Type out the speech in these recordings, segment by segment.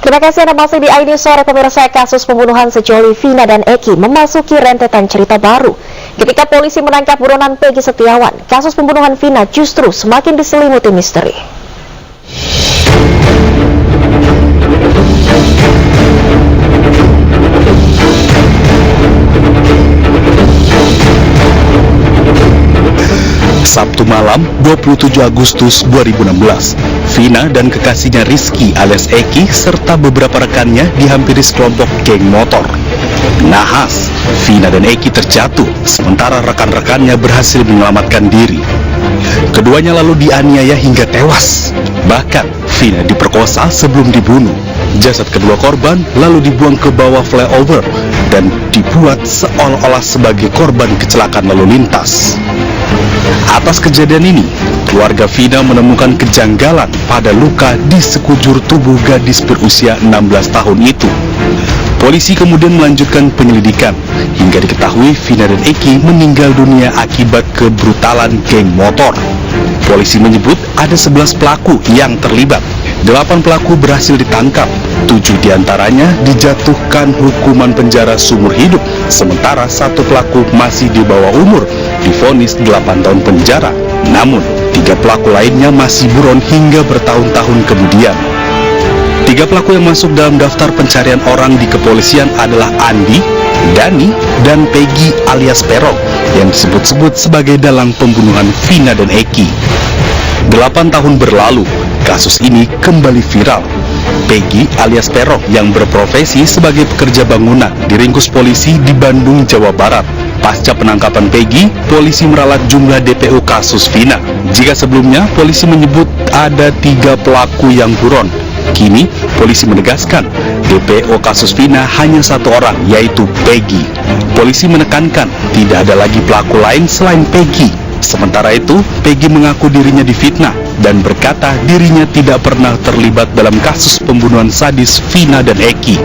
Terima kasih Anda masih di ID Sore. Pemirsa, kasus pembunuhan sejoli Vina dan Eki memasuki rentetan cerita baru. Ketika polisi menangkap buronan Peggy Setiawan, kasus pembunuhan Vina justru semakin diselimuti misteri. Sabtu malam 27 Agustus 2016, Vina dan kekasihnya Rizky alias Eki serta beberapa rekannya dihampiri sekelompok geng motor. Nahas, Vina dan Eki terjatuh, sementara rekan-rekannya berhasil menyelamatkan diri. Keduanya lalu dianiaya hingga tewas. Bahkan, Vina diperkosa sebelum dibunuh. Jasad kedua korban lalu dibuang ke bawah flyover dan dibuat seolah-olah sebagai korban kecelakaan lalu lintas. Atas kejadian ini, keluarga Vina menemukan kejanggalan pada luka di sekujur tubuh gadis berusia 16 tahun itu. Polisi kemudian melanjutkan penyelidikan hingga diketahui Vina dan Eki meninggal dunia akibat kebrutalan geng motor. Polisi menyebut ada 11 pelaku yang terlibat. 8 pelaku berhasil ditangkap, 7 diantaranya dijatuhkan hukuman penjara seumur hidup, sementara 1 pelaku masih di bawah umur, divonis 8 tahun penjara. Namun, 3 pelaku lainnya masih buron hingga bertahun-tahun kemudian. 3 pelaku yang masuk dalam daftar pencarian orang di kepolisian adalah Andi, Dani, dan Peggy alias Peron yang disebut-sebut sebagai dalang pembunuhan Vina dan Eki. 8 tahun berlalu, kasus ini kembali viral. Peggy alias Peron yang berprofesi sebagai pekerja bangunan diringkus polisi di Bandung, Jawa Barat. Pasca penangkapan Peggy, polisi meralat jumlah DPO kasus Vina. Jika sebelumnya polisi menyebut ada 3 pelaku yang buron, kini polisi menegaskan DPO kasus Vina hanya 1 orang, yaitu Peggy. Polisi menekankan tidak ada lagi pelaku lain selain Peggy. Sementara itu, Peggy mengaku dirinya difitnah dan berkata dirinya tidak pernah terlibat dalam kasus pembunuhan sadis Vina dan Eki.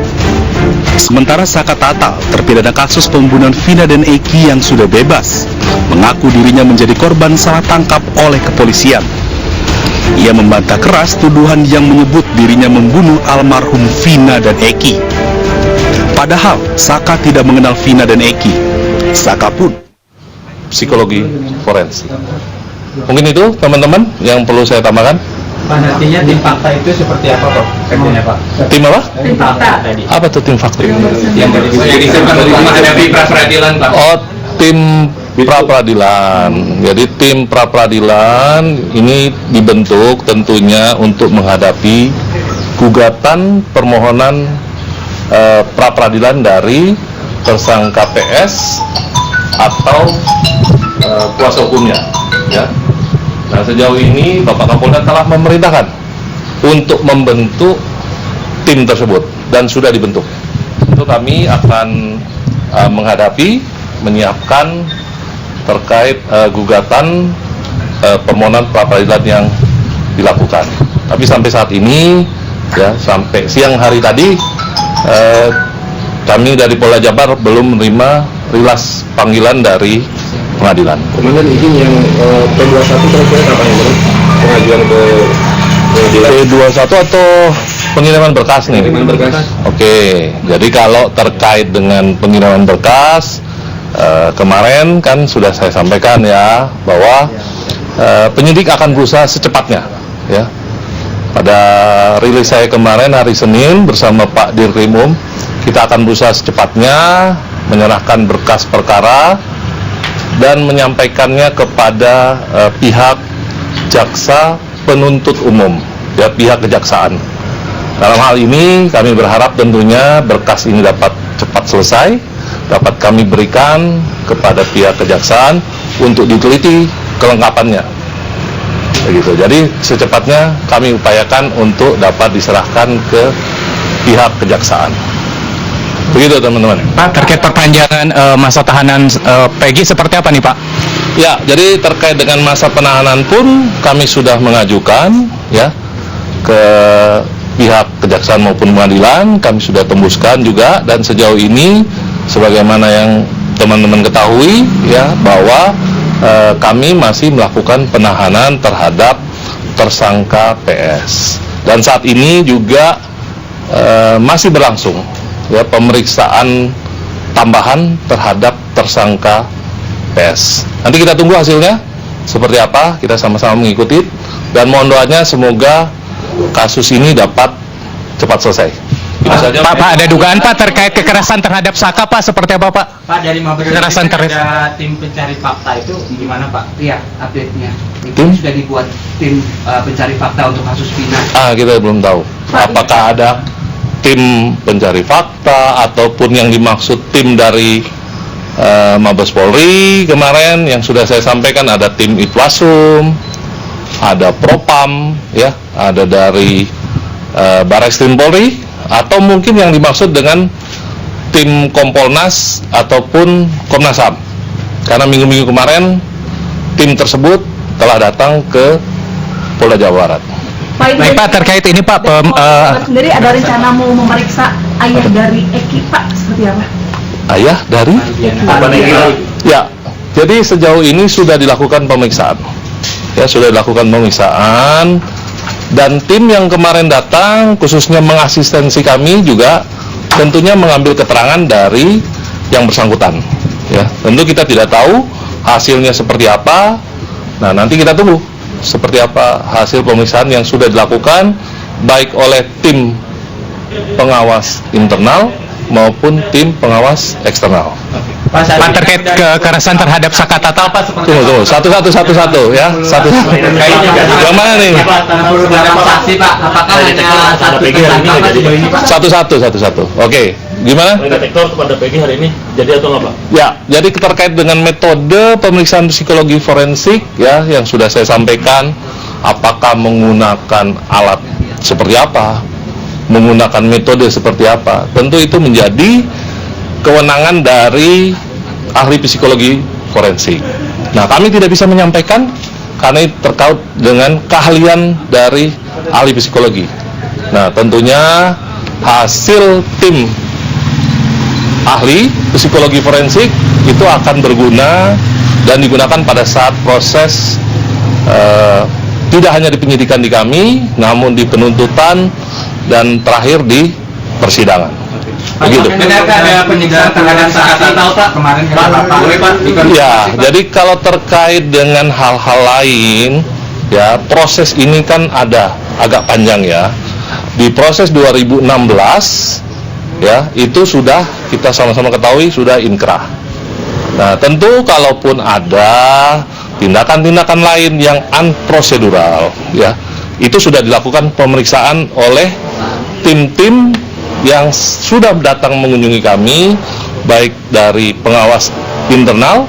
Sementara Saka Tatal, terpidana kasus pembunuhan Vina dan Eki yang sudah bebas, mengaku dirinya menjadi korban salah tangkap oleh kepolisian. Ia membantah keras tuduhan yang menyebut dirinya membunuh almarhum Vina dan Eki. Padahal Saka tidak mengenal Vina dan Eki. Saka pun psikologi forensik. Mungkin itu teman-teman yang perlu saya tambahkan. Pak, nantinya tim fakta itu seperti apa, Pak? Kerjanya, Pak? Tim apa? Tim fakta tadi. Apa tuh tim fakta? Yang disiapkan untuk menghadapi pra-peradilan, Pak. Oh, tim pra-peradilan. Jadi tim pra-peradilan ini dibentuk tentunya untuk menghadapi gugatan permohonan pra-peradilan dari tersangka PS atau kuasa hukumnya, ya. Nah, sejauh ini Bapak Kapolda telah memerintahkan untuk membentuk tim tersebut dan sudah dibentuk. Tentu kami akan menghadapi, menyiapkan terkait gugatan permohonan pra-peradilan yang dilakukan. Tapi sampai saat ini, ya, sampai siang hari tadi, kami dari Polda Jabar belum menerima rilas panggilan dari pengadilan. Komandan, izin yang P21 kira-kira kapan yang pengajuan ke pengadilan? P21 atau pengiriman berkas nih? Pengiriman berkas. Oke, jadi kalau terkait dengan pengiriman berkas, kemarin kan sudah saya sampaikan ya, bahwa penyidik akan berusaha secepatnya, ya. Pada rilis saya kemarin hari Senin bersama Pak Dirkrimum, kita akan berusaha secepatnya menyerahkan berkas perkara dan menyampaikannya kepada pihak jaksa penuntut umum, ya, pihak kejaksaan. Dalam hal ini kami berharap tentunya berkas ini dapat cepat selesai, dapat kami berikan kepada pihak kejaksaan untuk diteliti kelengkapannya. Begitu. Jadi secepatnya kami upayakan untuk dapat diserahkan ke pihak kejaksaan. Begitu teman-teman. Pak, terkait perpanjangan masa tahanan Peggy seperti apa nih Pak? Ya, jadi terkait dengan masa penahanan pun kami sudah mengajukan, ya, ke pihak kejaksaan maupun pengadilan. Kami sudah tembuskan juga, dan sejauh ini sebagaimana yang teman-teman ketahui, ya, bahwa kami masih melakukan penahanan terhadap tersangka PS. Dan saat ini juga masih berlangsung ya pemeriksaan tambahan terhadap tersangka PS. Nanti kita tunggu hasilnya seperti apa, kita sama-sama mengikuti dan mohon doanya semoga kasus ini dapat cepat selesai. Pak, ada dugaan Pak terkait kekerasan terhadap Saka Pak, seperti apa Pak? Pak, dari Mabes Kekerasan ada tim pencari fakta itu gimana Pak? Iya, update-nya. Itu Tim? sudah dibuat tim pencari fakta untuk kasus Vina. Kita belum tahu apakah ada tim pencari fakta ataupun yang dimaksud tim dari Mabes Polri kemarin yang sudah saya sampaikan, ada tim Itwasum, ada Propam, ya, ada dari Barreskrim Polri, atau mungkin yang dimaksud dengan tim Kompolnas ataupun Komnas HAM. Karena minggu-minggu kemarin tim tersebut telah datang ke Polda Jawa Barat. Baik Pak, terkait ini Pak, sendiri ada rencana mau memeriksa ayah dari Eki Pak, seperti apa? Ayah dari? Ya, jadi sejauh ini sudah dilakukan pemeriksaan. Ya, sudah dilakukan pemeriksaan. Dan tim yang kemarin datang khususnya mengasistensi kami juga tentunya mengambil keterangan dari yang bersangkutan. Ya, tentu kita tidak tahu hasilnya seperti apa. Nah, nanti kita tunggu seperti apa hasil pemeriksaan yang sudah dilakukan baik oleh tim pengawas internal maupun tim pengawas eksternal. Pak, terkait kekerasan terhadap Saka Tatal Pak, seperti Tunggu, satu ya, satu. Yang mana nih? Beberapa saksi Pak, apakah hanya satu tersangka Pak sejauh ini Pak? Satu. Oke, gimana? Detektor kepada PG hari ini jadi atau nggak Pak? Ya, jadi terkait dengan metode pemeriksaan psikologi forensik ya yang sudah saya sampaikan, apakah menggunakan alat seperti apa, menggunakan metode seperti apa, tentu itu menjadi kewenangan dari ahli psikologi forensik. Nah, kami tidak bisa menyampaikan karena itu terkait dengan keahlian dari ahli psikologi. Nah, tentunya hasil tim ahli psikologi forensik itu akan berguna dan digunakan pada saat proses tidak hanya di penyidikan di kami, namun di penuntutan dan terakhir di persidangan. Begitu. Benarkah ada penyegaran terhadap Saka Tatal Pak kemarin Pak? Ya, jadi kalau terkait dengan hal-hal lain, ya proses ini kan ada agak panjang ya. Di proses 2016, ya itu sudah kita sama-sama ketahui sudah inkrah. Nah, tentu kalaupun ada tindakan-tindakan lain yang unprosedural, ya itu sudah dilakukan pemeriksaan oleh tim-tim yang sudah datang mengunjungi kami, baik dari pengawas internal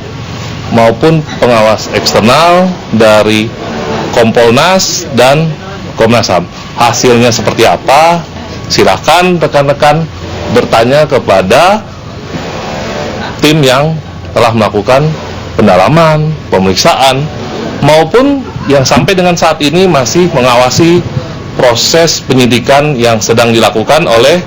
maupun pengawas eksternal dari Kompolnas dan Komnas HAM. Hasilnya seperti apa? Silakan rekan-rekan bertanya kepada tim yang telah melakukan pendalaman, pemeriksaan, maupun yang sampai dengan saat ini masih mengawasi proses penyidikan yang sedang dilakukan oleh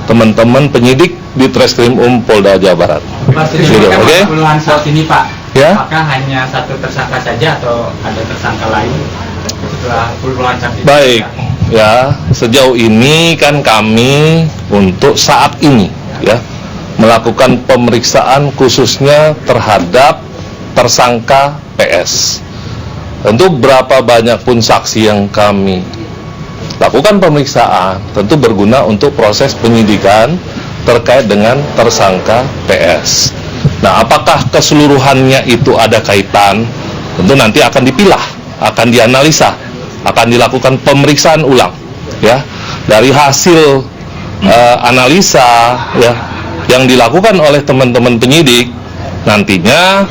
teman-teman penyidik di Treskrim Polda Jawa Barat. Mas, oke? Puluhan saat ini Pak, ya? apakah hanya satu tersangka saja atau ada tersangka lain setelah puluhan saksi? Baik, ya sejauh ini kan kami untuk saat ini ya melakukan pemeriksaan khususnya terhadap tersangka PS. Tentu berapa banyak pun saksi yang kami lakukan pemeriksaan tentu berguna untuk proses penyidikan terkait dengan tersangka PS. Nah, apakah keseluruhannya itu ada kaitan? Tentu nanti akan dipilah, akan dianalisa, akan dilakukan pemeriksaan ulang, ya. Dari hasil analisa, ya, yang dilakukan oleh teman-teman penyidik, nantinya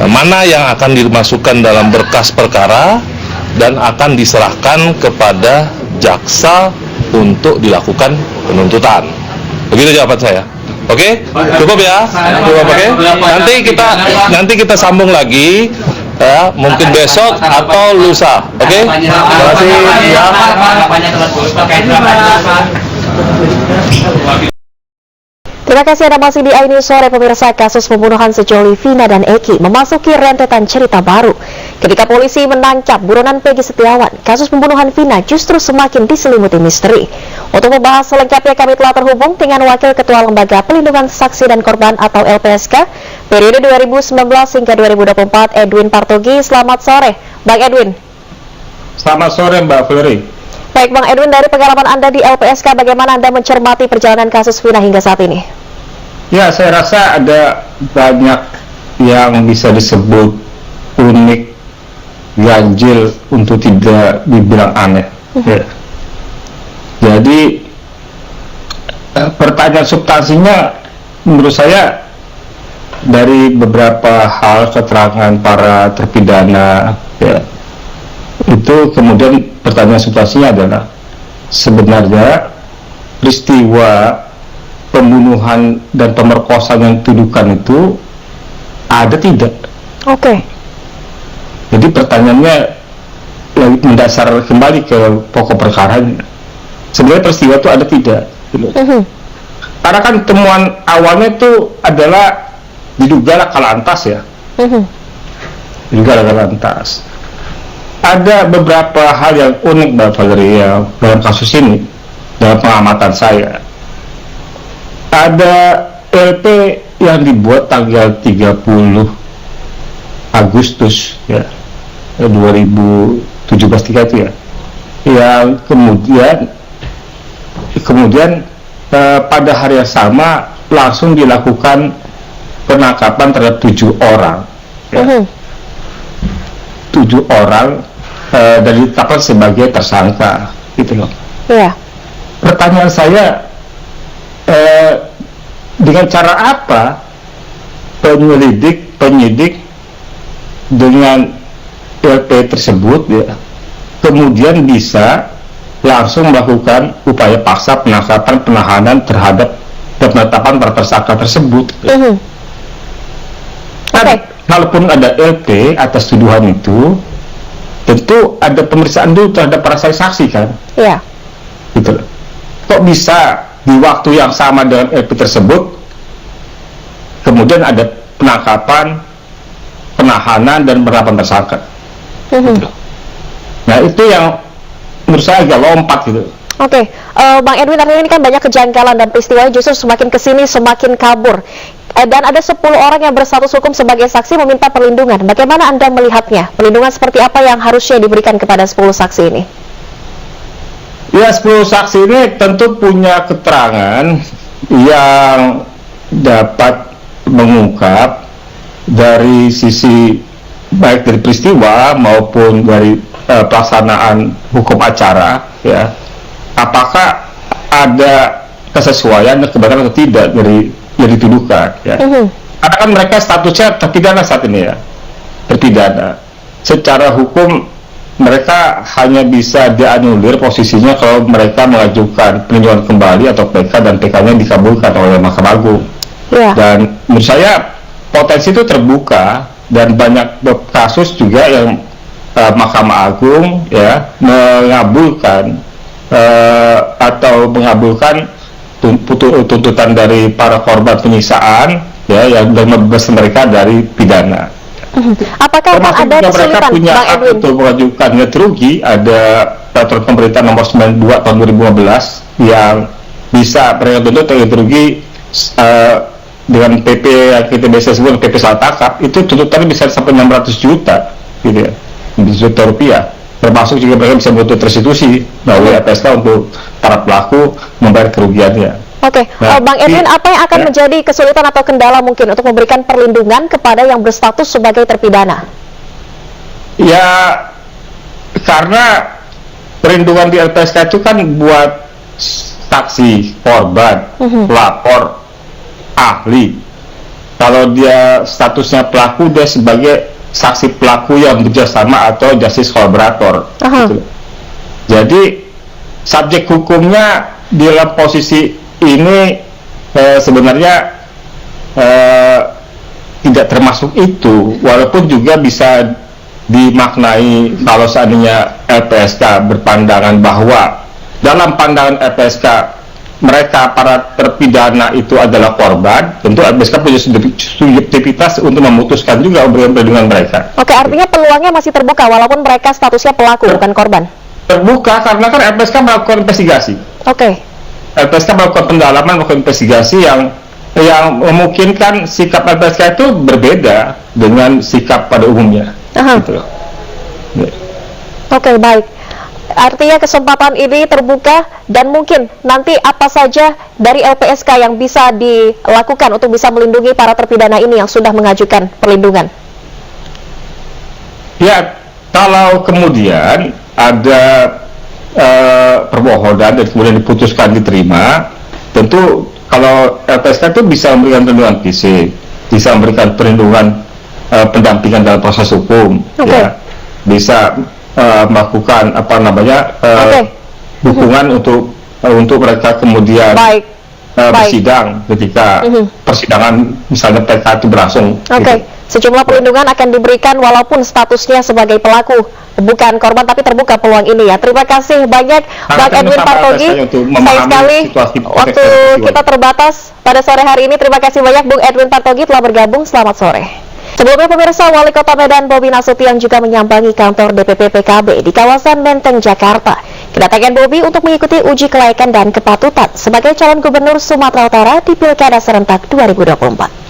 mana yang akan dimasukkan dalam berkas perkara dan akan diserahkan kepada jaksa untuk dilakukan penuntutan. Begitu jawaban saya. Oke? Cukup ya? Cukup, oke? Nanti kita sambung lagi ya, mungkin besok atau lusa. Oke? Terima kasih ya. Terima kasih Anda masih di iNews Sore. Pemirsa, kasus pembunuhan sejoli Vina dan Eki memasuki rentetan cerita baru. Ketika polisi menangkap buronan Peggy Setiawan, kasus pembunuhan Vina justru semakin diselimuti misteri. Untuk membahas selengkapnya kami telah terhubung dengan Wakil Ketua Lembaga Pelindungan Saksi dan Korban atau LPSK periode 2019 hingga 2024, Edwin Partogi. Selamat sore, Bang Edwin. Selamat sore Mbak Fleri. Baik Bang Edwin, dari pengalaman Anda di LPSK, bagaimana Anda mencermati perjalanan kasus Vina hingga saat ini? Ya, saya rasa ada banyak yang bisa disebut unik, ganjil, untuk tidak dibilang aneh. Ya. Jadi pertanyaan substansinya menurut saya dari beberapa hal keterangan para terpidana, ya, itu kemudian pertanyaan substansinya adalah sebenarnya peristiwa pembunuhan dan pemerkosaan yang dituduhkan itu ada tidak? Oke. Jadi pertanyaannya mendasar kembali ke pokok perkara. Sebenarnya peristiwa itu ada tidak? Karena kan temuan awalnya itu adalah diduga laka lantas ya. Diduga laka lantas. Ada beberapa hal yang unik Mbak Valeria dalam kasus ini, dalam pengamatan saya. Ada LP yang dibuat tanggal 30 Agustus ya, 2017 itu ya, yang kemudian pada hari yang sama langsung dilakukan penangkapan terhadap 7 orang ya. 7 orang dan ditetapkan sebagai tersangka gitu loh. Iya. Pertanyaan saya, dengan cara apa penyidik dengan LP tersebut ya, kemudian bisa langsung melakukan upaya paksa penangkapan, penahanan terhadap dan penetapan para tersangka tersebut. Kalaupun ada LP atas tuduhan itu, tentu ada pemeriksaan dulu terhadap para saksi kan? Iya. Gitu loh. Kok bisa di waktu yang sama dengan LP tersebut, kemudian ada penangkapan, penahanan, dan penetapan tersangka? Gitu. Nah itu yang menurut saya agak lompat gitu. Oke, Bang Edwin, artinya ini kan banyak kejanggalan dan peristiwanya justru semakin kesini semakin kabur. Dan ada 10 orang yang berstatus hukum sebagai saksi meminta perlindungan. Bagaimana Anda melihatnya? Perlindungan seperti apa yang harusnya diberikan kepada 10 saksi ini? Ya, 10 saksi ini tentu punya keterangan yang dapat mengungkap dari sisi baik dari peristiwa maupun dari pelaksanaan hukum acara ya. Apakah ada kesesuaian dan kebenaran atau tidak dari yang dituduhkan ya. Karena kan mereka statusnya terpidana saat ini ya, terpidana. Secara hukum mereka hanya bisa dianulir posisinya kalau mereka mengajukan peninjauan kembali atau PK dan PK-nya dikabulkan oleh Mahkamah Agung. Dan menurut saya potensi itu terbuka dan banyak kasus juga yang Mahkamah Agung ya mengabulkan atau mengabulkan tuntutan dari para korban penyiksaan ya yang membebaskan mereka dari pidana. Apakah akan ada kesulitan, mereka punya Bang hak Edwin? untuk mengajukan ganti rugi? Ada peraturan pemerintah nomor 92 tahun 2015 yang bisa mereka tuntut ganti rugi dengan PP yang kita biasa sebut PP salah tangkap, itu tuntutannya bisa sampai 600 juta gitu ya, juta rupiah. Termasuk juga mereka bisa menuntut restitusi melalui LPSK untuk para pelaku membayar kerugiannya. Oke, Bang Edwin, apa yang akan menjadi kesulitan atau kendala mungkin untuk memberikan perlindungan kepada yang berstatus sebagai terpidana? Ya, karena perlindungan di LPSK itu kan buat saksi, korban, pelapor, ahli. Kalau dia statusnya pelaku, dia sebagai saksi pelaku yang bekerjasama atau justice collaborator. Gitu. Jadi subjek hukumnya di dalam posisi ini sebenarnya tidak termasuk itu, walaupun juga bisa dimaknai kalau seandainya LPSK berpandangan bahwa dalam pandangan LPSK mereka para terpidana itu adalah korban, tentu LPSK punya subjektivitas untuk memutuskan juga memberikan perlindungan mereka. Oke, artinya peluangnya masih terbuka walaupun mereka statusnya pelaku bukan korban. Terbuka karena kan LPSK melakukan investigasi. Oke. LPSK melakukan pendalaman, melakukan investigasi yang memungkinkan sikap LPSK itu berbeda dengan sikap pada umumnya. Gitu. Oke, baik. Artinya kesempatan ini terbuka dan mungkin nanti apa saja dari LPSK yang bisa dilakukan untuk bisa melindungi para terpidana ini yang sudah mengajukan perlindungan. Ya, kalau kemudian ada permohonan dan kemudian diputuskan diterima, tentu kalau LPSK itu bisa memberikan perlindungan fisik, bisa memberikan perlindungan pendampingan dalam proses hukum, ya, bisa melakukan dukungan untuk mereka kemudian bersidang ketika persidangan misalnya PK itu berlangsung. Gitu. Sejumlah perlindungan akan diberikan walaupun statusnya sebagai pelaku bukan korban, tapi terbuka peluang ini ya. Terima kasih banyak Bang Edwin Partogi. Sayang sekali waktu kita terbatas pada sore hari ini. Terima kasih banyak Bung Edwin Partogi telah bergabung. Selamat sore. Sebelumnya pemirsa, Wali Kota Medan Bobi Nasution juga menyambangi kantor DPP PKB di kawasan Menteng, Jakarta. Kedatangan Bobi untuk mengikuti uji kelayakan dan kepatutan sebagai calon gubernur Sumatera Utara di Pilkada serentak 2024.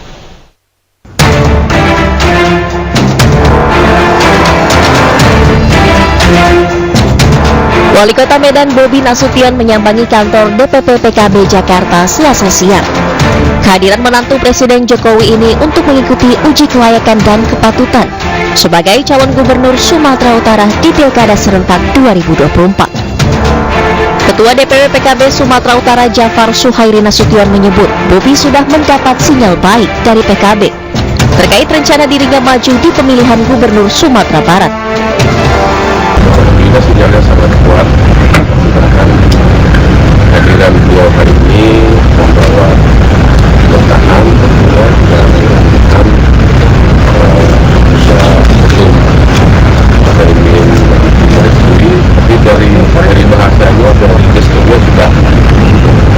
Wali Kota Medan Bobi Nasution menyambangi kantor DPP PKB Jakarta Selasa siang. Kehadiran menantu Presiden Jokowi ini untuk mengikuti uji kelayakan dan kepatutan sebagai calon gubernur Sumatera Utara di Pilkada serentak 2024. Ketua DPP PKB Sumatera Utara Jafar Suhairi Nasution menyebut Bobi sudah mendapat sinyal baik dari PKB terkait rencana dirinya maju di pemilihan gubernur Sumatera Barat. Kita sinyalnya sangat kuat, bahkan kehadiran beliau hari ini membawa pemerintahan tentunya yang dilanjutkan bisa untuk ingin merestui, tapi dari bahasanya, dari gesturnya sudah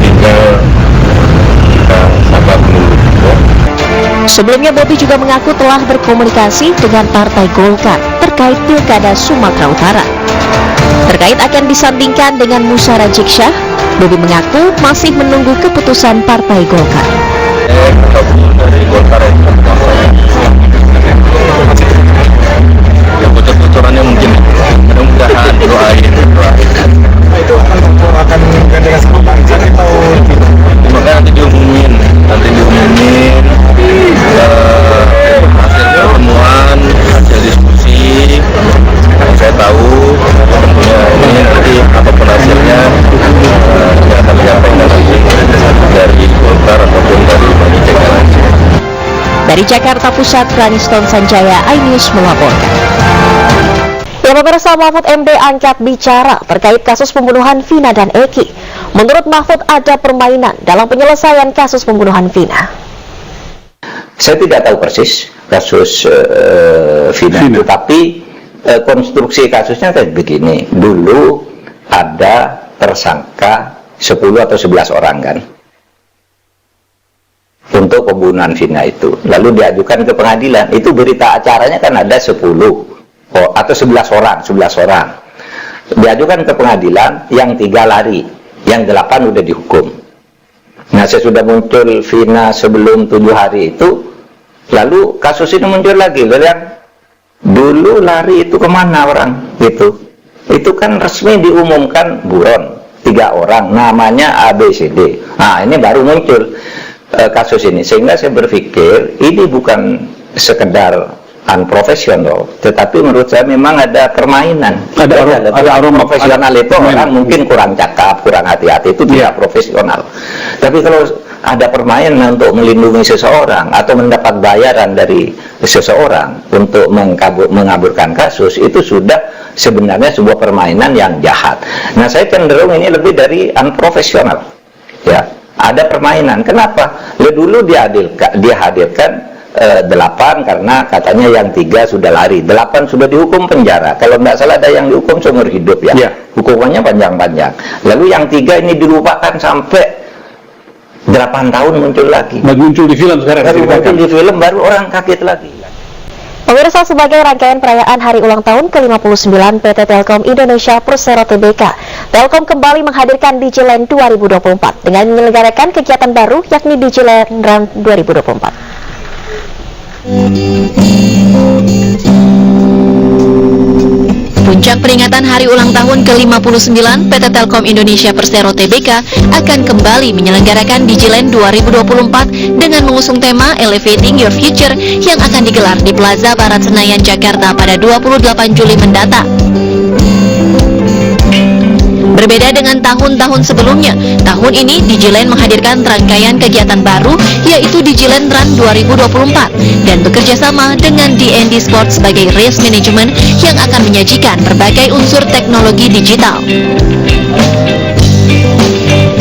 tinggal kita sabar menunggu. Sebelumnya Bobi juga mengaku telah berkomunikasi dengan Partai Golkar terkait Pilkada Sumatera Utara. Terkait akan disandingkan dengan Musara Jiksyah, Bobi mengaku masih menunggu keputusan Partai Golkar. Dari Golkar yang bocor-bocorannya mungkin mudah-mudahan doain itu akan gandengan sama Bang Jan atau makanya nanti diumumin hasil pertemuan, hasil diskusi yang saya tahu tentunya ini nanti apapun hasilnya yang akan disampaikan nanti dari Golkar ataupun dari Bang Jan. Dari Jakarta Pusat, Praniston Sanjaya, iNews melaporkan. Ya pemirsa, Mahfud MD angkat bicara terkait kasus pembunuhan Vina dan Eki. Menurut Mahfud ada permainan dalam penyelesaian kasus pembunuhan Vina. Saya tidak tahu persis kasus Vina, tapi konstruksi kasusnya kayak begini. Dulu ada tersangka 10 atau 11 orang kan untuk pembunuhan Vina itu. Lalu diajukan ke pengadilan. Itu berita acaranya kan ada 10 atau 11 orang. Diajukan ke pengadilan, yang 3 lari, yang 8 udah dihukum. Nah, sesudah muncul Vina sebelum 7 hari itu, lalu kasus ini muncul lagi. Yang dulu lari itu kemana orang? Itu kan resmi diumumkan buron, 3 orang, namanya ABCD. Nah, ini baru muncul kasus ini, sehingga saya berpikir ini bukan sekedar unprofesional, tetapi menurut saya memang ada permainan. Ada aroma profesional itu orang mungkin kurang cakap, kurang hati-hati, itu tidak profesional. Tapi kalau ada permainan untuk melindungi seseorang atau mendapat bayaran dari seseorang untuk mengaburkan kasus, itu sudah sebenarnya sebuah permainan yang jahat. Nah, saya cenderung ini lebih dari unprofesional. Ya, ada permainan. Kenapa? Dulu dihadirkan 8 karena katanya yang 3 sudah lari, 8 sudah dihukum penjara. Kalau tidak salah ada yang dihukum seumur hidup ya. Hukumannya panjang-panjang. Lalu yang 3 ini dilupakan sampai 8 tahun muncul lagi. Muncul di film sekarang. Baru muncul di film, baru orang kaget lagi. Pemirsa, sebagai rangkaian perayaan hari ulang tahun ke-59 PT Telkom Indonesia Persero Tbk, Telkom kembali menghadirkan Digiland 2024 dengan menyelenggarakan kegiatan baru yakni Digiland Run 2024. Puncak peringatan hari ulang tahun ke-59 PT Telkom Indonesia Persero Tbk akan kembali menyelenggarakan Digiland 2024 dengan mengusung tema Elevating Your Future yang akan digelar di Plaza Barat Senayan, Jakarta pada 28 Juli mendatang. Berbeda dengan tahun-tahun sebelumnya, tahun ini Digiland menghadirkan rangkaian kegiatan baru yaitu Digiland Run 2024 dan bekerjasama dengan D&D Sport sebagai race management yang akan menyajikan berbagai unsur teknologi digital.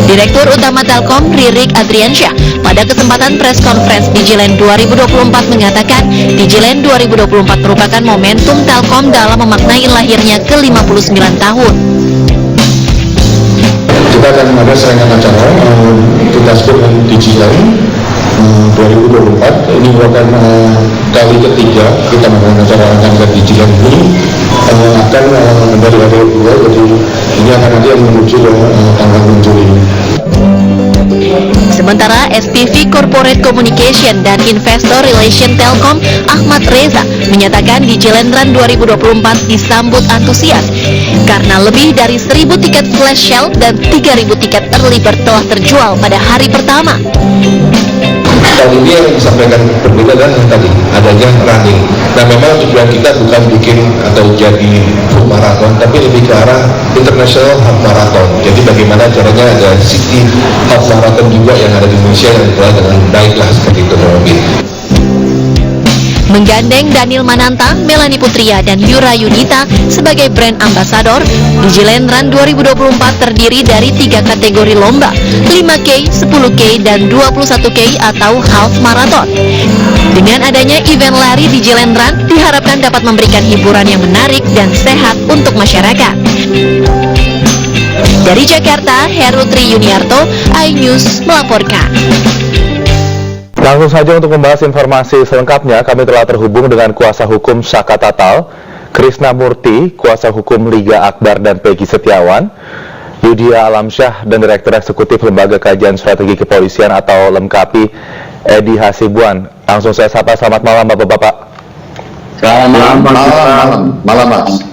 Direktur Utama Telkom Ririk Adriansyah pada kesempatan press conference Digiland 2024 mengatakan Digiland 2024 merupakan momentum Telkom dalam memaknai lahirnya ke-59 tahun. Kita akan ada serangkaian acara kita sebut dengan Digiland 2024. Ini merupakan kali ketiga kita melakukan acara rangkaian Digiland ini, akan dari hari kedua, jadi ini akan nanti yang menuju ke tanggal 6 Juli. Sementara SPV Corporate Communication dan Investor Relation Telkom Ahmad Reza menyatakan Digiland Run 2024 disambut antusias karena lebih dari 1.000 tiket flash sale dan 3.000 tiket early bird telah terjual pada hari pertama. Kali ini yang disampaikan berbeda dengan yang tadi, adanya running. Nah, memang tujuan kita bukan bikin atau jadi full marathon, tapi lebih ke arah international half marathon. Jadi bagaimana caranya ada city half marathon juga yang ada di Indonesia yang dikelola dengan baiklah seperti itu mungkin. Menggandeng Daniel Mananta, Melanie Putria, dan Yura Yunita sebagai brand ambassador, Digiland Run 2024 terdiri dari 3 kategori lomba, 5K, 10K, dan 21K atau half marathon. Dengan adanya event lari Digiland Run, diharapkan dapat memberikan hiburan yang menarik dan sehat untuk masyarakat. Dari Jakarta, Heru Tri Yuniarto, iNews melaporkan. Langsung saja untuk membahas informasi selengkapnya, kami telah terhubung dengan kuasa hukum Saka Tatal, Krishna Murti, kuasa hukum Liga Akbar dan Peggy Setiawan, Yudhya Alamsyah, dan Direktur Eksekutif Lembaga Kajian Strategi Kepolisian atau LEMKAPI, Edi Hasibuan. Langsung saya sapa, selamat malam Bapak-Bapak. Selamat malam Mas.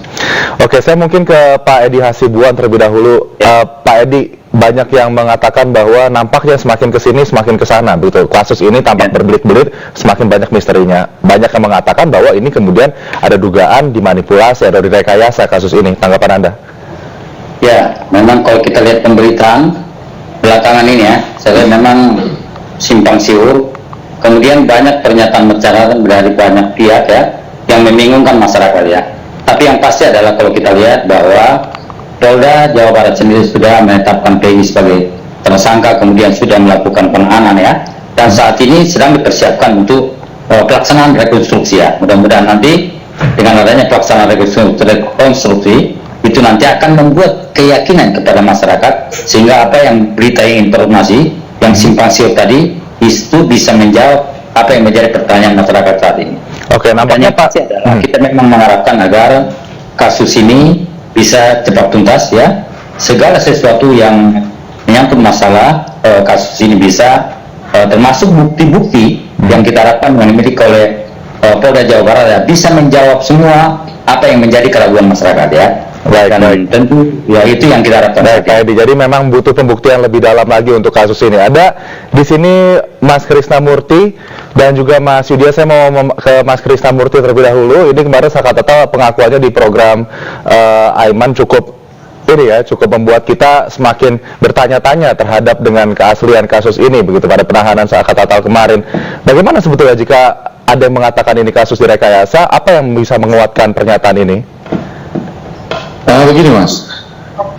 Oke, saya mungkin ke Pak Edi Hasibuan terlebih dahulu. Pak Edi, banyak yang mengatakan bahwa nampaknya semakin kesini semakin kesana, begitu. Kasus ini tampak berbelit-belit, semakin banyak misterinya. Banyak yang mengatakan bahwa ini kemudian ada dugaan dimanipulasi atau direkayasa kasus ini. Tanggapan Anda? Ya, memang kalau kita lihat pemberitaan belakangan ini ya, saya lihat memang simpang siur. Kemudian banyak pernyataan masyarakat dari banyak pihak ya, yang membingungkan masyarakat ya. Tapi yang pasti adalah kalau kita lihat bahwa Polda Jawa Barat sendiri sudah menetapkan Peggy sebagai tersangka, kemudian sudah melakukan penahanan ya, dan saat ini sedang dipersiapkan untuk pelaksanaan rekonstruksi ya. Mudah-mudahan nanti dengan adanya pelaksanaan rekonstruksi itu nanti akan membuat keyakinan kepada masyarakat, sehingga apa yang berita informasi yang simpang siur tadi itu bisa menjawab apa yang menjadi pertanyaan masyarakat saat ini. Oke, nampaknya Pak, kita memang mengharapkan agar kasus ini bisa cepat tuntas ya. Segala sesuatu yang menyangkut masalah kasus ini bisa termasuk bukti-bukti yang kita harapkan yang dimiliki oleh Polda Jawa Barat ya, bisa menjawab semua apa yang menjadi keraguan masyarakat ya. Dan tentu ya itu yang kita harapkan. Jadi memang butuh pembuktian lebih dalam lagi untuk kasus ini. Ada di sini Mas Krishna Murti dan juga Mas Yudhya. Saya mau ke Mas Krishna Murti terlebih dahulu. Ini kemarin Saka Tatal pengakuannya di program Aiman cukup membuat kita semakin bertanya-tanya terhadap dengan keaslian kasus ini begitu pada penahanan Saka Tatal kemarin. Bagaimana sebetulnya jika ada yang mengatakan ini kasus direkayasa? Apa yang bisa menguatkan pernyataan ini? Begini Mas,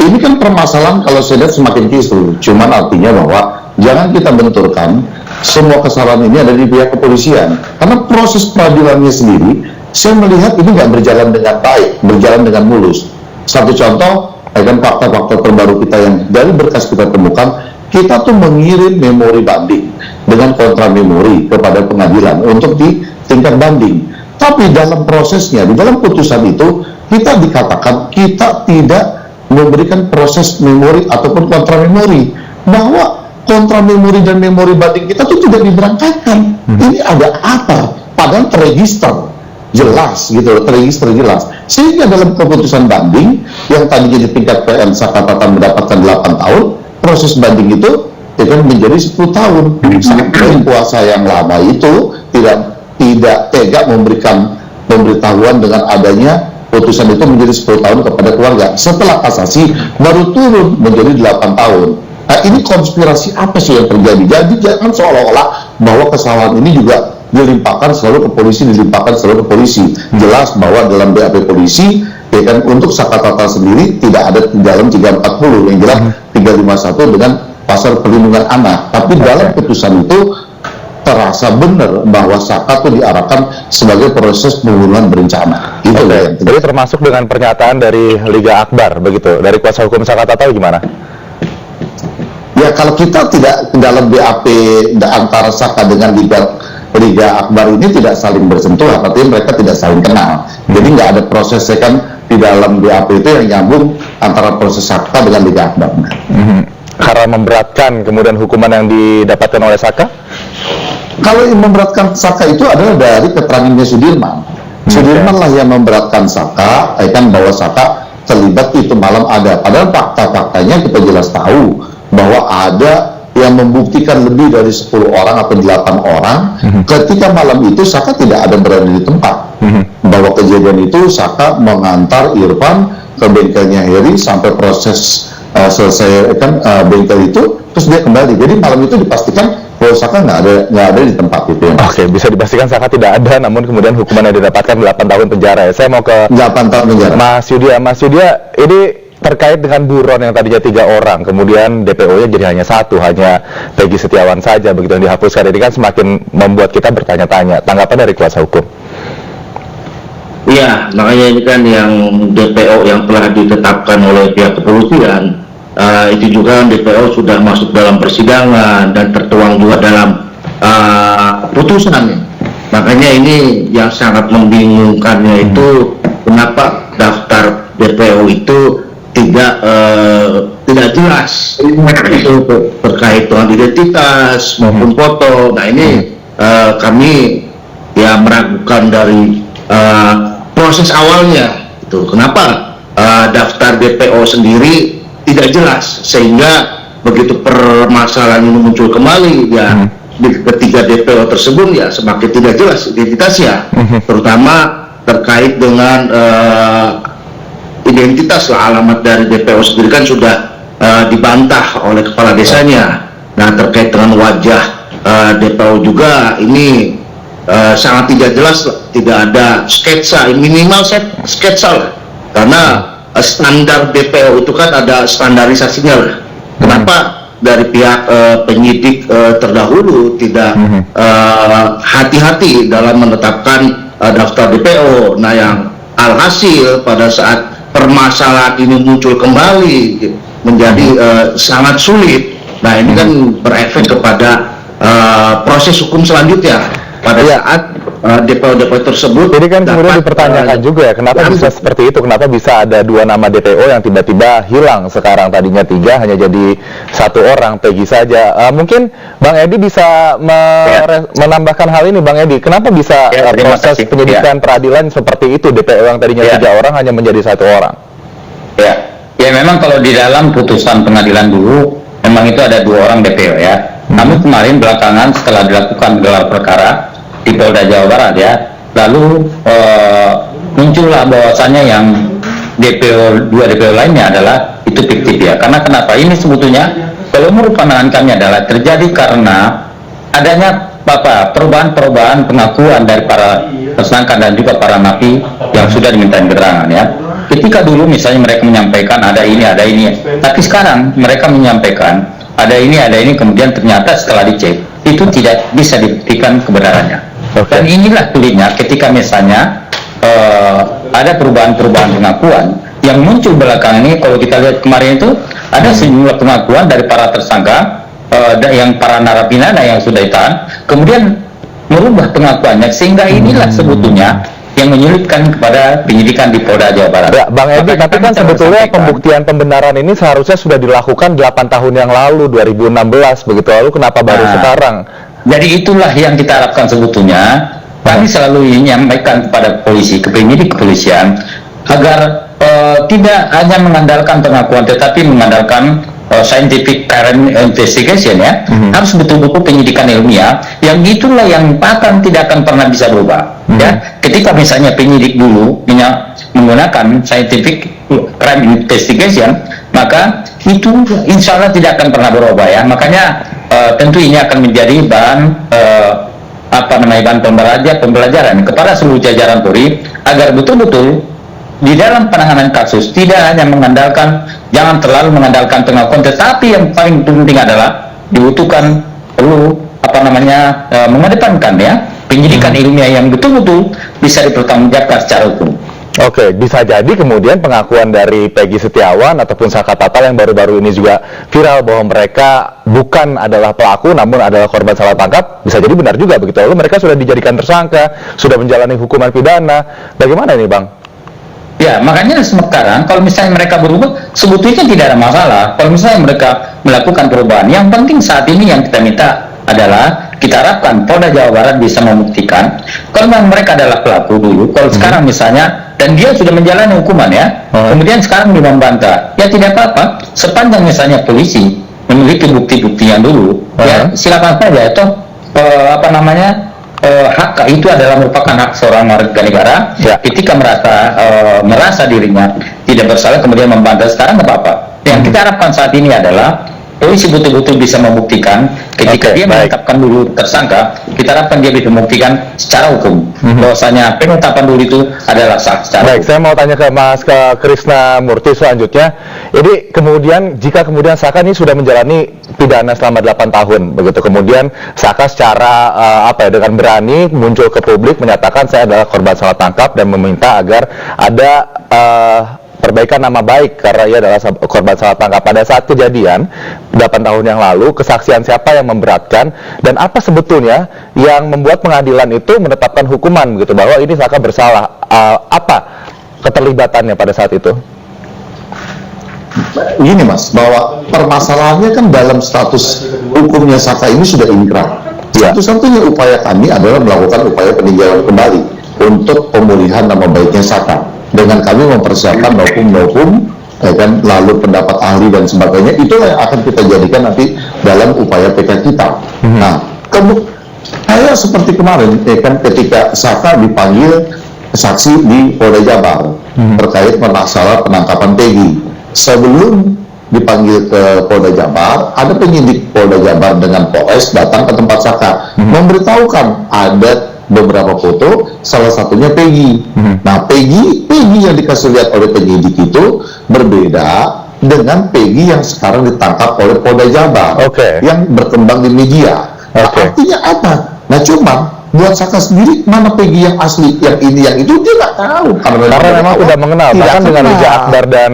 ini kan permasalahan kalau saya lihat semakin kisruh. Cuman artinya bahwa jangan kita benturkan semua kesalahan ini ada di pihak kepolisian, karena proses peradilannya sendiri saya melihat ini nggak berjalan dengan baik, berjalan dengan mulus. Satu contoh, kan fakta-fakta terbaru kita yang dari berkas kita temukan, kita tuh mengirim memori banding dengan kontra memori kepada pengadilan untuk di tingkat banding. Tapi dalam prosesnya, di dalam putusan itu, kita dikatakan kita tidak memberikan proses memori ataupun kontra memori, bahwa kontra memori dan memori banding kita tuh tidak diberangkatkan. Ini ada apa? Padahal terregister jelas gitu, terregister jelas. Sehingga dalam keputusan banding yang tadinya di tingkat PN Sakatata mendapatkan 8 tahun, proses banding itu akan menjadi 10 tahun. Sampai kuasa yang lama itu tidak tega memberikan pemberitahuan dengan adanya putusan itu menjadi 10 tahun kepada keluarga. Setelah kasasi baru turun menjadi 8 tahun. Nah, ini konspirasi apa sih yang terjadi? Jadi jangan seolah-olah bahwa kesalahan ini juga dilimpahkan selalu ke polisi, Jelas bahwa dalam BAP polisi, ya kan, untuk Sakatata sendiri tidak ada di dalam 340, yang jelas 351 dengan pasal perlindungan anak. Tapi dalam putusan itu terasa benar bahwa Saka itu diarahkan sebagai proses pembunuhan berencana. Itu yang jadi termasuk dengan pernyataan dari Liga Akbar, begitu, dari kuasa hukum Sakatata gimana? Ya, kalau kita tidak dalam BAP antara Saka dengan Liga Akbar ini tidak saling bersentuh, artinya mereka tidak saling kenal. Jadi nggak ada prosesnya kan di dalam BAP itu yang nyambung antara proses Saka dengan Liga Akbar. Karena memberatkan kemudian hukuman yang didapatkan oleh Saka? Kalau yang memberatkan Saka itu adalah dari keterangannya Sudirman. Sudirman lah yang memberatkan Saka, kan, bahwa Saka terlibat itu malam ada. Padahal fakta-faktanya kita jelas tahu bahwa ada yang membuktikan lebih dari 10 orang atau 8 orang. Ketika malam itu Saka tidak ada berada di tempat. Bahwa kejadian itu Saka mengantar Irfan ke bengkelnya Heri sampai proses selesai kan bengkel itu, terus dia kembali. Jadi malam itu dipastikan bahwa Saka nggak ada di tempat itu. Ya. Oke, bisa dipastikan Saka tidak ada, namun kemudian hukuman yang didapatkan 8 tahun penjara. Saya mau ke 8 tahun penjara. Mas Yudya, ini terkait dengan buron yang tadinya 3 orang, kemudian DPO-nya jadi hanya 1, hanya Peggy Setiawan saja, begitu yang dihapuskan. Ini kan semakin membuat kita bertanya-tanya. Tanggapan dari kuasa hukum? Iya, makanya ini kan yang DPO yang telah ditetapkan oleh pihak kepolisian, itu juga DPO sudah masuk dalam persidangan dan tertuang juga dalam putusan. Makanya ini yang sangat membingungkannya itu kenapa daftar DPO itu tidak jelas itu terkait dengan identitas maupun foto. Nah ini kami ya meragukan dari proses awalnya itu kenapa daftar DPO sendiri tidak jelas, sehingga begitu permasalahan ini muncul kembali ya di ketiga DPO tersebut ya semakin tidak jelas identitasnya, terutama terkait dengan identitas lah, alamat dari DPO sendiri kan sudah dibantah oleh kepala desanya. Nah terkait dengan wajah DPO juga ini sangat tidak jelas, tidak ada sketsa, minimal sketsa lah, karena standar DPO itu kan ada standarisasinya lah. Kenapa dari pihak penyidik terdahulu tidak hati-hati dalam menetapkan daftar DPO? Nah yang alhasil pada saat permasalahan ini muncul kembali menjadi sangat sulit. Nah ini kan berefek kepada proses hukum selanjutnya pada saat DPO-DPO tersebut. Jadi kan kemudian dipertanyakan juga ya, kenapa bisa seperti itu? Kenapa bisa ada 2 nama DPO yang tiba-tiba hilang sekarang, tadinya 3 hanya jadi 1 orang, Peggy saja. Mungkin Bang Edi bisa menambahkan hal ini, Bang Edi. Kenapa bisa proses penyidikan peradilan seperti itu, DPO yang tadinya 3 orang hanya menjadi 1 orang? Ya memang kalau di dalam putusan pengadilan dulu memang itu ada 2 orang DPO ya. Namun kemarin belakangan setelah dilakukan gelar perkara di Polda Jawa Barat ya, lalu muncullah bahwasannya yang DPO 2 DPO lainnya adalah itu fiktif ya. Karena kenapa? Ini sebetulnya kalau menurut pandangan kami adalah terjadi karena adanya perubahan-perubahan pengakuan dari para tersangka dan juga para napi yang sudah dimintain keterangan ya. Ketika dulu misalnya mereka menyampaikan ada ini, tapi sekarang mereka menyampaikan ada ini, kemudian ternyata setelah dicek itu tidak bisa dibuktikan kebenarannya. Dan inilah sulitnya ketika misalnya ada perubahan-perubahan pengakuan yang muncul belakangan ini. Kalau kita lihat kemarin itu ada sejumlah pengakuan dari para tersangka yang para narapidana yang sudah ditahan, kemudian merubah pengakuannya, sehingga inilah sebetulnya yang menyulitkan kepada penyidikan di Polda Jawa Barat. Ya, Bang Edi, tapi kan sebetulnya pembuktian pembenaran ini seharusnya sudah dilakukan 8 tahun yang lalu, 2016 begitu, lalu kenapa baru sekarang? Jadi itulah yang kita harapkan sebetulnya. Kami selalu menyampaikan kepada polisi, ke penyidik kepolisian, agar tidak hanya mengandalkan pengakuan, tetapi mengandalkan scientific current investigation, ya. Harus betul-betul penyidikan ilmiah, yang itulah yang tidak akan pernah bisa berubah. Ya, ketika misalnya penyidik dulu menggunakan scientific crime investigation, maka itu insya Allah tidak akan pernah berubah, ya. Makanya tentu ini akan menjadi bahan bahan pembelajaran kepada seluruh jajaran Polri, agar betul-betul di dalam penanganan kasus tidak hanya jangan terlalu mengandalkan pengakuan, tetapi yang paling penting adalah dibutuhkan perlu mengedepankan, ya, penyidikan ilmiah yang betul-betul bisa dipertanggungjawabkan secara hukum. Oke, bisa jadi kemudian pengakuan dari Peggy Setiawan ataupun Saka Tatal yang baru-baru ini juga viral bahwa mereka bukan adalah pelaku namun adalah korban salah tangkap, bisa jadi benar juga begitu. Lalu mereka sudah dijadikan tersangka, sudah menjalani hukuman pidana. Bagaimana ini, Bang? Ya, makanya sekarang kalau misalnya mereka berubah, sebetulnya tidak ada masalah. Kalau misalnya mereka melakukan perubahan, yang penting saat ini yang kita minta adalah kita harapkan Polda Jawa Barat bisa membuktikan kalau memang mereka adalah pelaku dulu. Kalau sekarang misalnya, dan dia sudah menjalani hukuman, ya, kemudian sekarang dia membantah, ya tidak apa-apa, sepanjang misalnya polisi memiliki bukti-buktinya dulu, ya silakan saja. Itu hak itu adalah merupakan hak seorang warga negara. Ketika merasa dirinya tidak bersalah kemudian membantah, sekarang nggak apa-apa. Yang kita harapkan saat ini adalah polisi betul-betul bisa membuktikan ketika dia menetapkan dulu tersangka, kita harapkan dia bisa membuktikan secara hukum bahwasanya penetapan dulu itu adalah sah secara hukum. Saya mau tanya ke Mas Krisna Murti selanjutnya. Jadi kemudian jika kemudian Saka ini sudah menjalani pidana selama 8 tahun begitu, kemudian Saka secara dengan berani muncul ke publik menyatakan saya adalah korban salah tangkap dan meminta agar ada perbaikan nama baik karena ia adalah korban salah tangkap. Pada saat kejadian 8 tahun yang lalu, kesaksian siapa yang memberatkan dan apa sebetulnya yang membuat pengadilan itu menetapkan hukuman begitu bahwa ini Saka bersalah? Apa keterlibatannya pada saat itu? Gini Mas, bahwa permasalahannya kan dalam status hukumnya Saka ini sudah inkrah. Satu-satunya upaya kami adalah melakukan upaya peninjauan kembali untuk pemulihan nama baiknya Saka, dengan kami mempersiapkan novum, lalu pendapat ahli dan sebagainya. Itulah yang akan kita jadikan nanti dalam upaya PK kita. Nah, kayak seperti kemarin, ketika Saka dipanggil saksi di Polda Jabar terkait masalah penangkapan Peggy. Sebelum dipanggil ke Polda Jabar, ada penyidik Polda Jabar dengan Polres datang ke tempat Saka, memberitahukan ada beberapa foto, salah satunya Peggy. Nah, Peggy yang dikasih lihat oleh penyidik itu berbeda dengan Peggy yang sekarang ditangkap oleh Polda Jabar, yang berkembang di media. Nah, artinya apa? Nah, cuma buat Saka sendiri mana Peggy yang asli, yang ini, yang itu dia nggak tahu karena memang tidak mengenal. Bahkan dengan Liga Akbar dan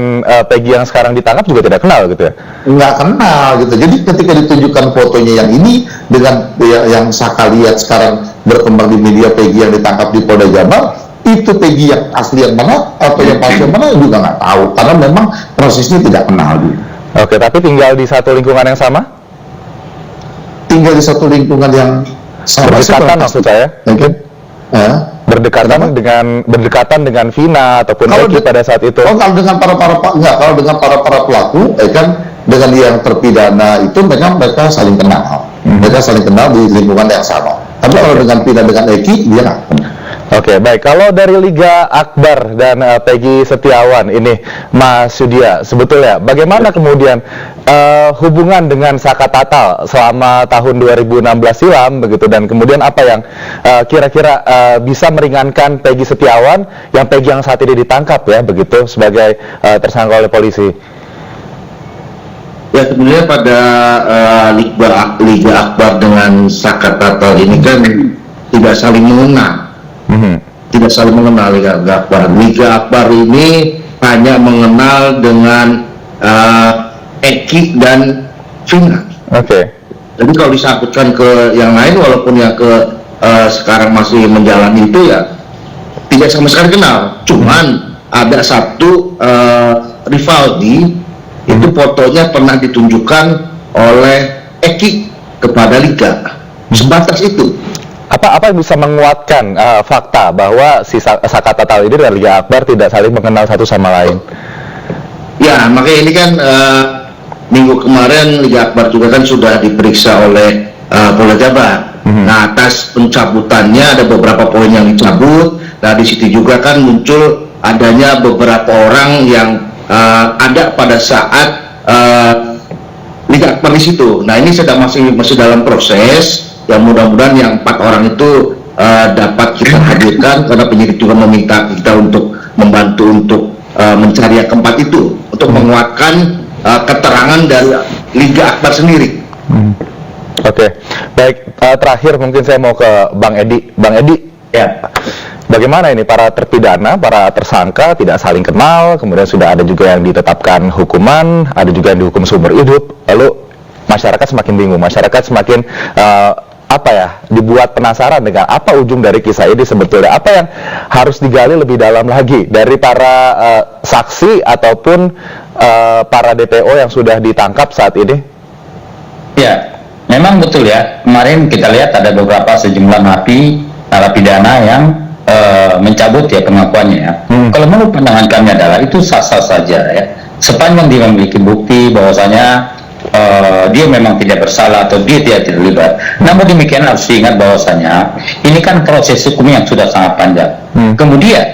Peggy yang sekarang ditangkap juga tidak kenal gitu ya? Nggak kenal gitu. Jadi ketika ditunjukkan fotonya yang ini dengan yang Saka lihat sekarang berkembang di media Peggy yang ditangkap di Polda Jabar, itu Peggy yang asli yang mana atau yang palsu yang mana juga nggak tahu karena memang prosesnya tidak kenal gitu. Oke, tapi tinggal di satu lingkungan yang sama? Tinggal di satu lingkungan yang sama. Berdekatan maksud saya? Berdekatan dengan Vina ataupun Eki pada saat itu? Kalau dengan kalau dengan para pelaku, dengan yang terpidana itu mereka saling kenal. Mereka saling kenal di lingkungan yang sama. Tapi kalau dengan Vina dengan Eki, dia nggak kenal. Oke, baik. Kalau dari Liga Akbar dan Peggy Setiawan ini, Mas Yudya, sebetulnya bagaimana kemudian hubungan dengan Saka Tatal selama tahun 2016 silam begitu, dan kemudian apa yang kira-kira bisa meringankan Peggy Setiawan yang saat ini ditangkap ya begitu sebagai tersangka oleh polisi? Ya, sebenarnya pada Liga Akbar dengan Saka Tatal ini kan tidak saling mengenal. Tidak saling mengenal Liga Akbar. Liga Akbar ini hanya mengenal dengan Eki dan Vina. Jadi kalau disangkutkan ke yang lain, walaupun yang ke sekarang masih menjalani itu ya tidak sama sekali kenal. Cuman ada satu Rivaldi, itu fotonya pernah ditunjukkan oleh Eki kepada Liga. Sebatas itu. Apa yang bisa menguatkan fakta bahwa si Saka Tatal ini dan Liga Akbar tidak saling mengenal satu sama lain? Ya, makanya ini kan minggu kemarin Liga Akbar juga kan sudah diperiksa oleh Polda Jabar. Nah, atas pencabutannya ada beberapa poin yang dicabut. Nah, di situ juga kan muncul adanya beberapa orang yang ada pada saat Liga Akbar di situ. Nah, ini sedang masih dalam proses. Ya, mudah-mudahan yang 4 orang itu dapat kita hadirkan, karena penyidik juga meminta kita untuk membantu untuk mencari yang keempat itu untuk menguatkan keterangan dari Liga Akbar sendiri. Oke, baik. Terakhir mungkin saya mau ke Bang Edi. Bang Edi, ya, bagaimana ini para terpidana, para tersangka tidak saling kenal, kemudian sudah ada juga yang ditetapkan hukuman, ada juga yang dihukum seumur hidup, lalu masyarakat semakin bingung, masyarakat semakin dibuat penasaran dengan apa ujung dari kisah ini sebetulnya, apa yang harus digali lebih dalam lagi dari para saksi ataupun para DPO yang sudah ditangkap saat ini? Ya, memang betul ya. Kemarin kita lihat ada beberapa sejumlah narapidana yang mencabut ya pengakuannya ya. Kalau menurut pandangan kami adalah itu sah-sah saja ya. Sepanjang dia memiliki bukti bahwasanya dia memang tidak bersalah atau dia tidak terlibat. Namun demikian harus diingat bahwasanya ini kan proses hukum yang sudah sangat panjang. Kemudian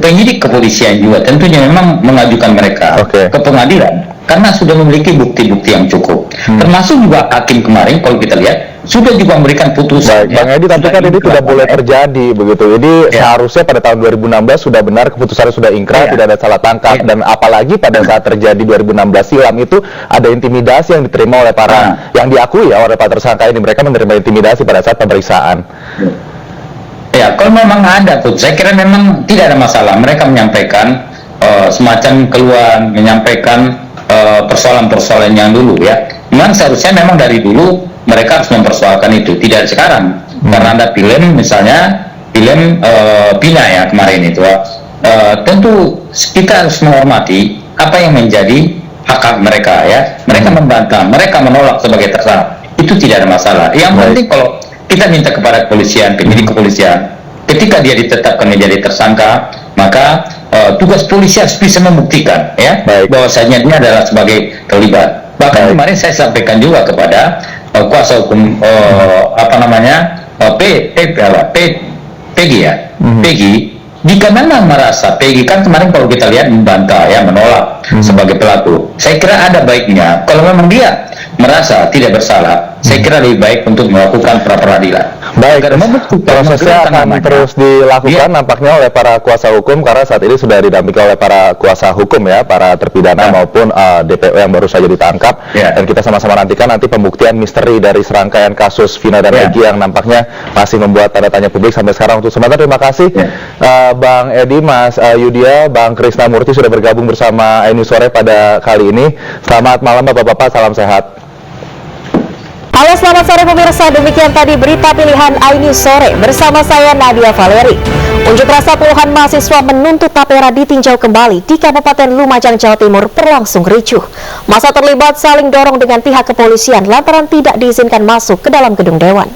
penyidik kepolisian juga tentunya memang mengajukan mereka ke pengadilan karena sudah memiliki bukti-bukti yang cukup. Termasuk juga hakim kemarin kalau kita lihat sudah juga memberikan putusan. Bang Edi, tapi kan ini tidak boleh terjadi begitu. Ini seharusnya pada tahun 2016 sudah benar, keputusannya sudah ingkrah, tidak ada salah tangkap, dan apalagi pada saat terjadi 2016 silam itu ada intimidasi yang diterima oleh para yang diakui ya oleh para tersangka ini, mereka menerima intimidasi pada saat pemeriksaan. Ya, kalau memang ada tuh, saya kira memang tidak ada masalah. Mereka menyampaikan semacam keluhan, menyampaikan persoalan-persoalan yang dulu ya. Memang seharusnya memang dari dulu mereka harus mempersoalkan itu, tidak sekarang. Karena ada film, misalnya film Pina ya kemarin itu, tentu kita harus menghormati apa yang menjadi hak mereka ya. Mereka membantah, mereka menolak sebagai tersangka, itu tidak ada masalah. Yang penting kalau kita minta kepada kepolisian, penyidik kepolisian, ketika dia ditetapkan menjadi tersangka, maka tugas polisi harus bisa membuktikan ya bahwasanya dia adalah sebagai terlibat. Bahkan kemarin saya sampaikan juga kepada kuasa hukum Peggy ya, Peggy, jika memang merasa Peggy kan kemarin kalau kita lihat membantah ya, menolak sebagai pelaku, saya kira ada baiknya kalau memang dia merasa tidak bersalah, saya kira lebih baik untuk melakukan pra-peradilan. Baik, prosesnya akan terus dilakukan nampaknya oleh para kuasa hukum, karena saat ini sudah didampingi oleh para kuasa hukum ya, para terpidana maupun DPO yang baru saja ditangkap. Dan kita sama-sama nantikan nanti pembuktian misteri dari serangkaian kasus Vina dan Egy yang nampaknya masih membuat tanda tanya publik sampai sekarang. Untuk sementara terima kasih Bang Edi, Mas Yudya, Bang Krisnamurti sudah bergabung bersama iNews Sore pada kali ini. Selamat malam Bapak-bapak, salam sehat. Halo, selamat sore pemirsa, demikian tadi berita pilihan iNews Sore bersama saya Nadia Valeri. Unjuk rasa puluhan mahasiswa menuntut Tapera ditinjau kembali di Kabupaten Lumajang, Jawa Timur berlangsung ricuh. Massa terlibat saling dorong dengan pihak kepolisian lantaran tidak diizinkan masuk ke dalam gedung dewan.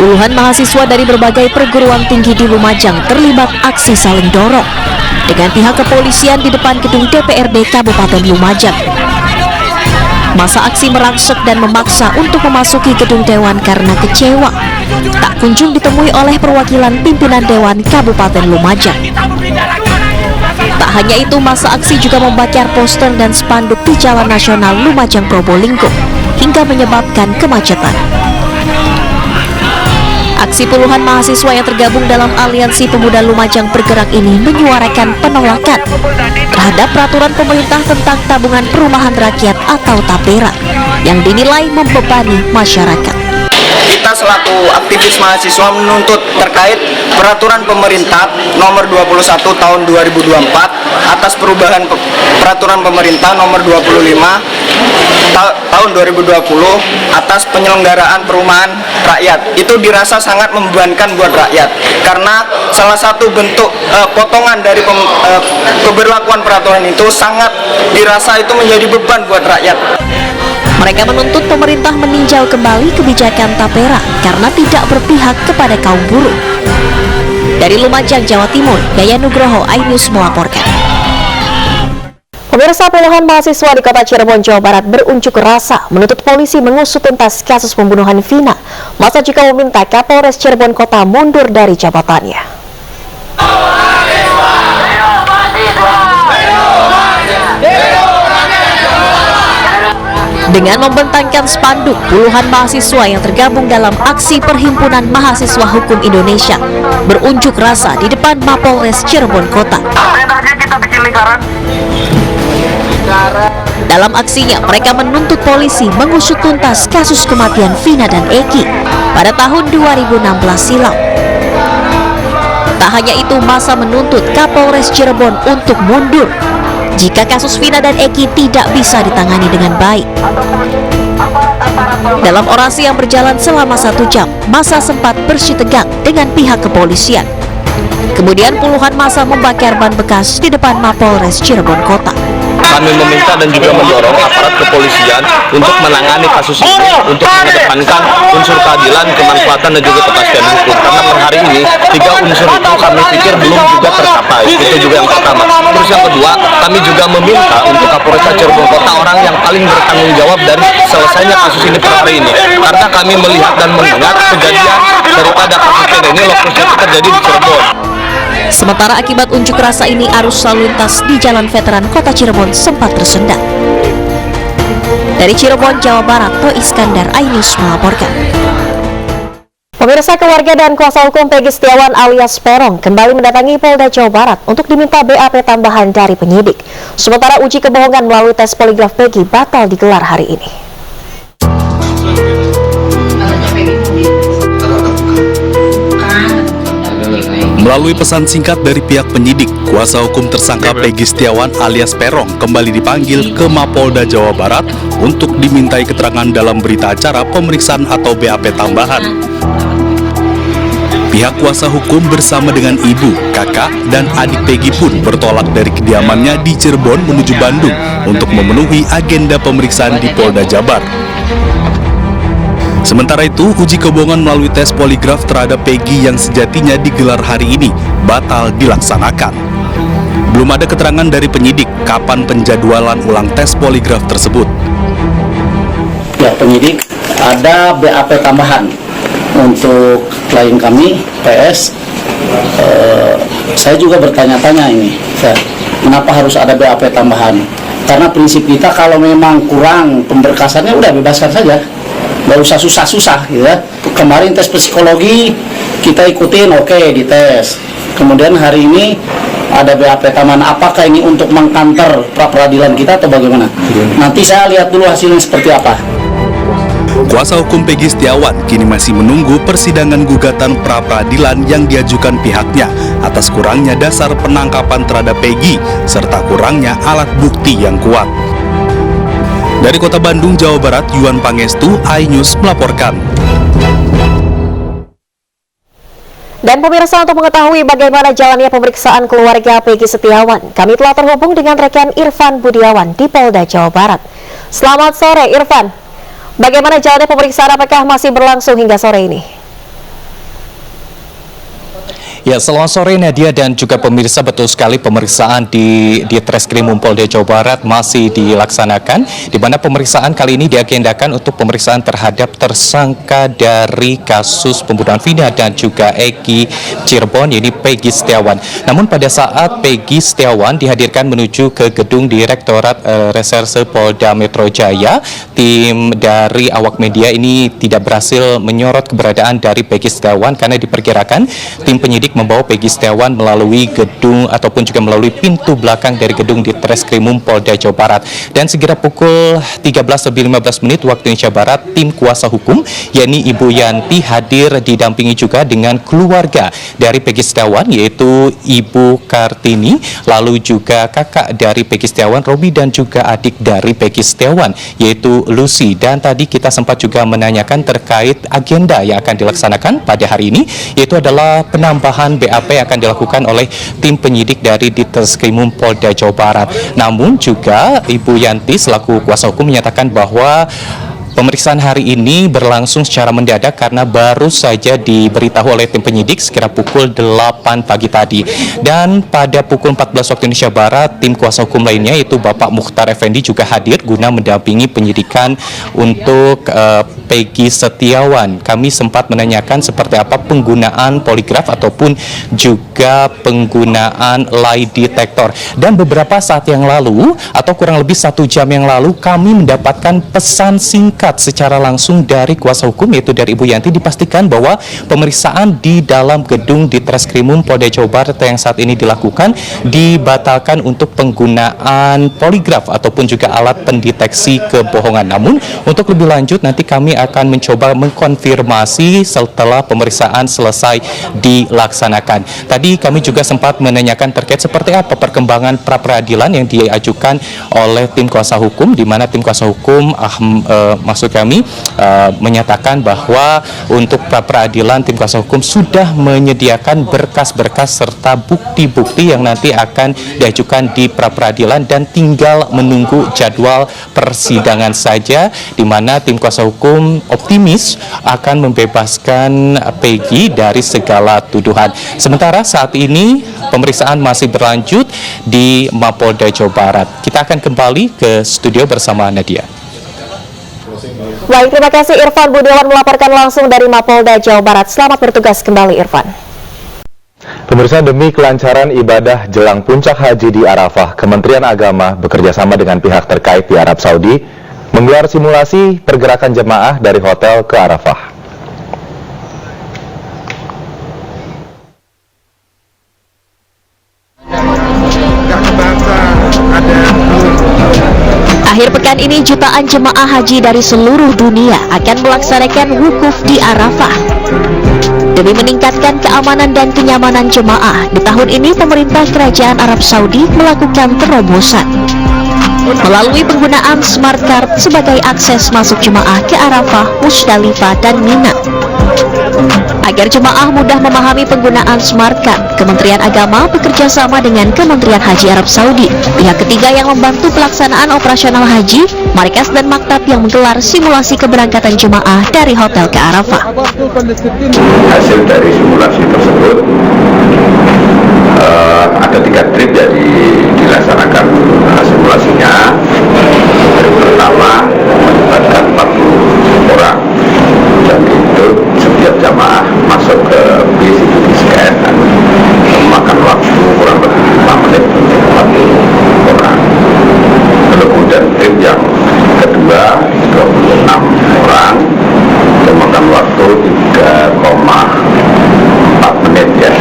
Puluhan mahasiswa dari berbagai perguruan tinggi di Lumajang terlibat aksi saling dorong dengan pihak kepolisian di depan gedung DPRD Kabupaten Lumajang. Masa aksi merangsek dan memaksa untuk memasuki gedung dewan karena kecewa tak kunjung ditemui oleh perwakilan pimpinan Dewan Kabupaten Lumajang. Tak hanya itu, masa aksi juga membakar poster dan spanduk di Jalan Nasional Lumajang Probolinggo hingga menyebabkan kemacetan. Aksi puluhan mahasiswa yang tergabung dalam Aliansi Pemuda Lumajang Bergerak ini menyuarakan penolakan terhadap peraturan pemerintah tentang tabungan perumahan rakyat atau Tapera yang dinilai membebani masyarakat. kita selaku aktivis mahasiswa menuntut terkait peraturan pemerintah nomor 21 tahun 2024 atas perubahan peraturan pemerintah nomor 25 tahun 2020 atas penyelenggaraan perumahan rakyat. Itu dirasa sangat membebankan buat rakyat karena salah satu bentuk potongan dari keberlakuan peraturan itu sangat dirasa itu menjadi beban buat rakyat. Mereka menuntut pemerintah meninjau kembali kebijakan Tapera karena tidak berpihak kepada kaum buruh. Dari Lumajang, Jawa Timur, Yaya Nugroho, iNews melaporkan. Pemirsa, puluhan mahasiswa di kota Cirebon, Jawa Barat berunjuk rasa menuntut polisi mengusut tuntas kasus pembunuhan Vina. Masa juga meminta Kapolres Cirebon Kota mundur dari jabatannya. Dengan membentangkan spanduk, puluhan mahasiswa yang tergabung dalam aksi Perhimpunan Mahasiswa Hukum Indonesia berunjuk rasa di depan Mapolres Cirebon Kota. Dalam aksinya, mereka menuntut polisi mengusut tuntas kasus kematian Vina dan Eki pada tahun 2016 silam. Tak hanya itu, massa menuntut Kapolres Cirebon untuk mundur jika kasus Vina dan Eki tidak bisa ditangani dengan baik. Dalam orasi yang berjalan selama 1 jam, massa sempat bersitegang dengan pihak kepolisian. Kemudian puluhan massa membakar ban bekas di depan Mapolres Cirebon Kota. Kami meminta dan juga mendorong aparat kepolisian untuk menangani kasus ini, untuk mengedepankan unsur keadilan, kemanfaatan dan juga kepastian hukum. Karena per hari ini 3 unsur itu kami pikir belum juga tercapai. Itu juga yang pertama. Terus yang kedua, kami juga meminta untuk Kapolres Cirebon Kota orang yang paling bertanggung jawab dari selesainya kasus ini per hari ini. Karena kami melihat dan mendengar kejadian daripada kasus ini lokasinya terjadi di Cirebon. Sementara akibat unjuk rasa ini, arus lalu lintas di Jalan Veteran Kota Cirebon sempat tersendat. Dari Cirebon, Jawa Barat, To Iskandar, iNews melaporkan. Pemirsa, keluarga dan kuasa hukum Peggy Setiawan alias Peron kembali mendatangi Polda Jawa Barat untuk diminta BAP tambahan dari penyidik. Sementara uji kebohongan melalui tes poligraf Peggy batal digelar hari ini. Melalui pesan singkat dari pihak penyidik, kuasa hukum tersangka Peggy Setiawan alias Peron kembali dipanggil ke Mapolda Jawa Barat untuk dimintai keterangan dalam berita acara pemeriksaan atau BAP tambahan. Pihak kuasa hukum bersama dengan ibu, kakak, dan adik Peggy pun bertolak dari kediamannya di Cirebon menuju Bandung untuk memenuhi agenda pemeriksaan di Polda Jabar. Sementara itu, uji kebohongan melalui tes poligraf terhadap Peggy yang sejatinya digelar hari ini batal dilaksanakan. Belum ada keterangan dari penyidik kapan penjadwalan ulang tes poligraf tersebut. Ya, penyidik ada BAP tambahan untuk klien kami, PS. Saya juga bertanya-tanya ini, kenapa harus ada BAP tambahan? Karena prinsip kita kalau memang kurang pemberkasannya udah bebaskan saja. Nggak usah susah-susah gitu ya. Kemarin tes psikologi kita ikutin, oke, dites. Kemudian hari ini ada BAP tambahan. Apakah ini untuk mengkanter pra-peradilan kita atau bagaimana? Nanti saya lihat dulu hasilnya seperti apa. Kuasa hukum Peggy Setiawan kini masih menunggu persidangan gugatan pra-peradilan yang diajukan pihaknya atas kurangnya dasar penangkapan terhadap Peggy serta kurangnya alat bukti yang kuat. Dari Kota Bandung, Jawa Barat, Yuan Pangestu, iNews melaporkan. Dan pemirsa, untuk mengetahui bagaimana jalannya pemeriksaan keluarga Peggy Setiawan, kami telah terhubung dengan rekan Irfan Budiawan di Polda Jawa Barat. Selamat sore, Irfan. Bagaimana jalannya pemeriksaan, apakah masih berlangsung hingga sore ini? Ya, selamat sore Nadia dan juga pemirsa, betul sekali pemeriksaan di Treskrimum Polda Jawa Barat masih dilaksanakan, di mana pemeriksaan kali ini diagendakan untuk pemeriksaan terhadap tersangka dari kasus pembunuhan Vina dan juga Eki Cirebon, yaitu Peggy Setiawan. Namun pada saat Peggy Setiawan dihadirkan menuju ke gedung Direktorat Reserse Polda Metro Jaya, tim dari awak media ini tidak berhasil menyorot keberadaan dari Peggy Setiawan karena diperkirakan tim penyidik membawa Peggy Setiawan melalui gedung ataupun juga melalui pintu belakang dari gedung di Treskrimum Polda Jawa Barat. Dan segera pukul 13:15 waktu Indonesia Barat, tim kuasa hukum yakni Ibu Yanti hadir didampingi juga dengan keluarga dari Peggy Setiawan, yaitu Ibu Kartini, lalu juga kakak dari Peggy Setiawan, Robi, dan juga adik dari Peggy Setiawan, yaitu Lucy. Dan tadi kita sempat juga menanyakan terkait agenda yang akan dilaksanakan pada hari ini, yaitu adalah penambahan BAP yang akan dilakukan oleh tim penyidik dari Ditreskrimum Polda Jawa Barat. Namun juga Ibu Yanti selaku kuasa hukum menyatakan bahwa pemeriksaan hari ini berlangsung secara mendadak karena baru saja diberitahu oleh tim penyidik sekira pukul 8 pagi tadi. Dan pada pukul 14 waktu Indonesia Barat, tim kuasa hukum lainnya yaitu Bapak Mukhtar Effendi juga hadir guna mendampingi penyidikan untuk Peggy Setiawan. Kami sempat menanyakan seperti apa penggunaan poligraf ataupun juga penggunaan lie detector. Dan beberapa saat yang lalu atau kurang lebih 1 jam yang lalu kami mendapatkan pesan singkat secara langsung dari kuasa hukum yaitu dari Ibu Yanti, dipastikan bahwa pemeriksaan di dalam gedung di Treskrimum Polda Jawa Barat yang saat ini dilakukan dibatalkan untuk penggunaan poligraf ataupun juga alat pendeteksi kebohongan. Namun untuk lebih lanjut nanti kami akan mencoba mengkonfirmasi setelah pemeriksaan selesai dilaksanakan. Tadi kami juga sempat menanyakan terkait seperti apa perkembangan pra-peradilan yang diajukan oleh tim kuasa hukum, di mana tim kuasa hukum maksud kami menyatakan bahwa untuk pra-peradilan tim kuasa hukum sudah menyediakan berkas-berkas serta bukti-bukti yang nanti akan diajukan di pra-peradilan dan tinggal menunggu jadwal persidangan saja, di mana tim kuasa hukum optimis akan membebaskan Peggy dari segala tuduhan. Sementara saat ini pemeriksaan masih berlanjut di Mapolda Jawa Barat. Kita akan kembali ke studio bersama Nadia. Baik, terima kasih Irfan Budiawan melaporkan langsung dari Mapolda Jawa Barat. Selamat bertugas kembali Irfan. Pemirsa, demi kelancaran ibadah jelang puncak haji di Arafah, Kementerian Agama bekerjasama dengan pihak terkait di Arab Saudi menggelar simulasi pergerakan jemaah dari hotel ke Arafah. Akhir pekan ini jutaan jemaah haji dari seluruh dunia akan melaksanakan wukuf di Arafah. Demi meningkatkan keamanan dan kenyamanan jemaah, di tahun ini pemerintah Kerajaan Arab Saudi melakukan terobosan melalui penggunaan smart card sebagai akses masuk jemaah ke Arafah, Musdalifah, dan Mina. Agar jemaah mudah memahami penggunaan smart card, Kementerian Agama bekerja sama dengan Kementerian Haji Arab Saudi, pihak ketiga yang membantu pelaksanaan operasional haji, markas dan maktab yang menggelar simulasi keberangkatan jemaah dari hotel ke Arafah. Hasil dari simulasi tersebut ada 3 trip yang dilaksanakan simulasinya. Trip pertama melibatkan 40 orang, dan itu setiap jamaah masuk ke bis itu di scan dan memakan waktu kurang lebih 5 menit untuk 40 orang. Kemudian trip yang kedua 26 orang memakan waktu 3,4 menit ya.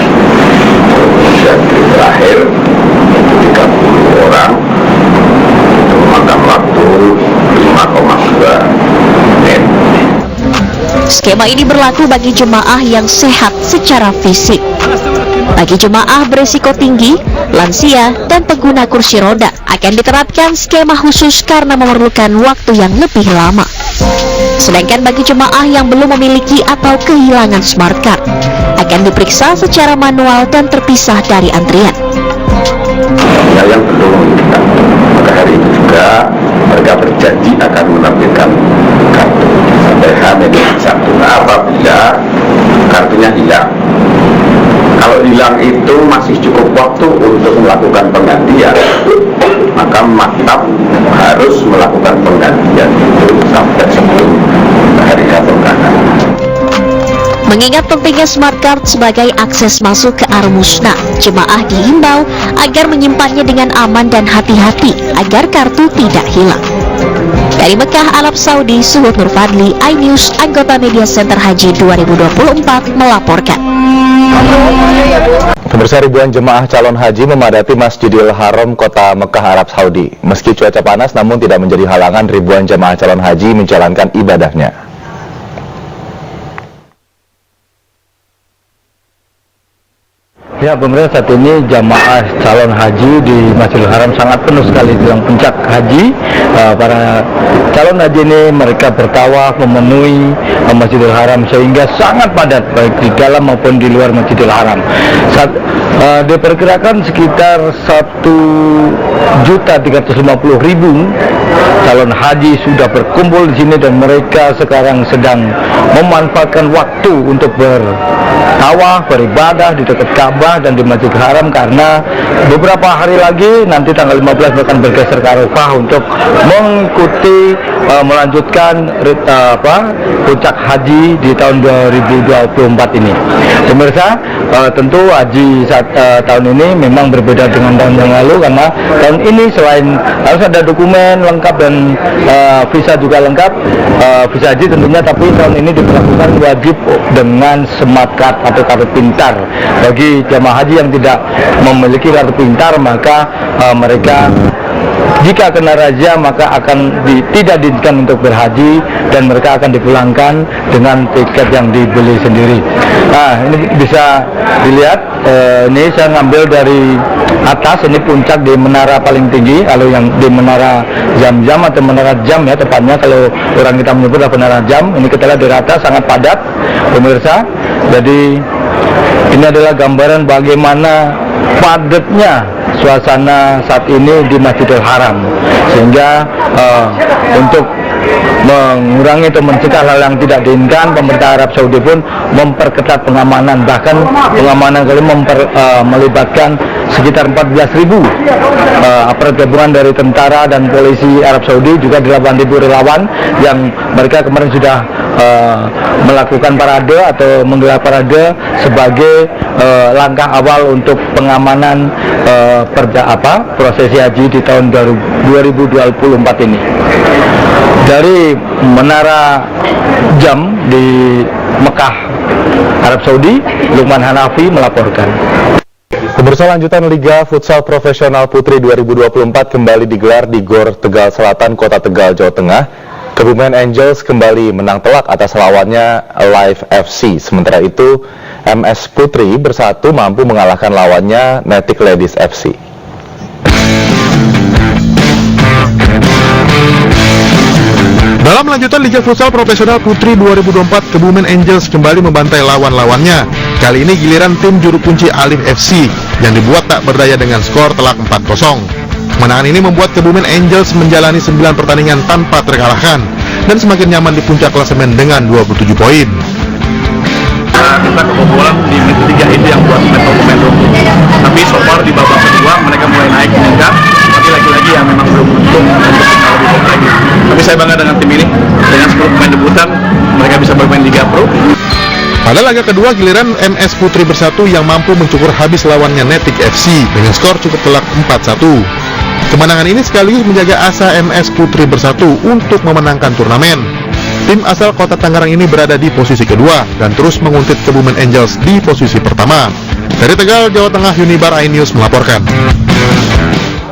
Kemudian trip terakhir 30 orang memakan waktu 5,2 menit. Skema ini berlaku bagi jemaah yang sehat secara fisik. Bagi jemaah berisiko tinggi, lansia, dan pengguna kursi roda akan diterapkan skema khusus karena memerlukan waktu yang lebih lama. Sedangkan bagi jemaah yang belum memiliki atau kehilangan smart card, akan diperiksa secara manual dan terpisah dari antrian. Ya, yang belum memiliki, maka hari itu juga mereka berjanji akan menampilkan kartu sampai H-1 apabila kartunya hilang. Kalau hilang itu masih cukup waktu untuk melakukan penggantian, maka maktab harus melakukan penggantian itu sampai sebelum hari H berangkat. Mengingat pentingnya smart card sebagai akses masuk ke Ar-Musna, jemaah diimbau agar menyimpannya dengan aman dan hati-hati agar kartu tidak hilang. Dari Mekah, Arab Saudi, Suhud Nur Fadli, iNews, anggota Media Center Haji 2024 melaporkan. Pemirsa, ribuan jemaah calon haji memadati Masjidil Haram Kota Mekah, Arab Saudi. Meski cuaca panas, namun tidak menjadi halangan ribuan jemaah calon haji menjalankan ibadahnya. Ya, pemirsa, saat ini jamaah calon haji di Masjidil Haram sangat penuh sekali jelang puncak haji. Para calon haji ini mereka bertawaf memenuhi Masjidil Haram sehingga sangat padat baik di dalam maupun di luar Masjidil Haram. Diperkirakan sekitar 1.350.000 calon haji sudah berkumpul di sini dan mereka sekarang sedang memanfaatkan waktu untuk bertawaf, beribadah di dekat Ka'bah dan di Masjidil Haram, karena beberapa hari lagi nanti tanggal 15 akan bergeser ke Arafah untuk mengikuti melanjutkan puncak haji di tahun 2024 ini. Pemirsa, tentu haji tahun ini memang berbeda dengan tahun yang lalu, karena tahun ini selain harus ada dokumen lengkap dan visa juga lengkap, visa haji tentunya, tapi tahun ini diberlakukan wajib dengan smart card atau kartu pintar. Bagi jamaah haji yang tidak memiliki kartu pintar, maka mereka jika kena razia maka akan tidak diizinkan untuk berhaji dan mereka akan dipulangkan dengan tiket yang dibeli sendiri. Nah, ini bisa dilihat, ini saya ngambil dari atas, ini puncak di menara paling tinggi, kalau yang di menara jam-jam atau menara jam ya tepatnya, kalau orang kita menyebut menara jam. Ini kita lihat dari atas sangat padat, pemirsa. Jadi ini adalah gambaran bagaimana padatnya suasana saat ini di Masjidil Haram, sehingga untuk mengurangi atau mencegah hal yang tidak diinginkan, pemerintah Arab Saudi pun memperketat pengamanan, bahkan pengamanan kali melibatkan sekitar 14.000 aparat gabungan dari tentara dan polisi Arab Saudi, juga 8.000 relawan yang mereka kemarin sudah melakukan parade atau menggelar parade sebagai langkah awal untuk pengamanan prosesi haji di tahun 2024 ini. Dari Menara Jam di Mekah, Arab Saudi, Lukman Hanafi melaporkan. Pemirsa, lanjutan Liga Futsal Profesional Putri 2024 kembali digelar di Gor Tegal Selatan, Kota Tegal, Jawa Tengah. Kebumen Angels kembali menang telak atas lawannya Live FC. Sementara itu, MS Putri Bersatu mampu mengalahkan lawannya Netik Ladies FC. Dalam lanjutan Liga Futsal Profesional Putri 2024, Kebumen Angels kembali membantai lawan-lawannya. Kali ini giliran tim juru kunci Alif FC yang dibuat tak berdaya dengan skor telak 4-0. Kemenangan ini membuat Kebumen Angels menjalani 9 pertandingan tanpa terkalahkan dan semakin nyaman di puncak klasemen dengan 27 poin. Kita kebobolan di menit ketiga itu yang buat momentum. Tapi so far di babak kedua mereka mulai naik meningkat, tapi lagi-lagi yang memang belum untung untuk bisa lebih baik lagi. Tapi saya bangga dengan tim ini, dengan 10 pemain debutan mereka bisa bermain Liga Pro. Pada laga kedua, giliran MS Putri Bersatu yang mampu mencukur habis lawannya Netik FC dengan skor cukup telak 4-1. Kemenangan ini sekaligus menjaga asa MS Putri Bersatu untuk memenangkan turnamen. Tim asal Kota Tangerang ini berada di posisi kedua dan terus menguntit Kebumen Angels di posisi pertama. Dari Tegal, Jawa Tengah, Unibar iNews melaporkan.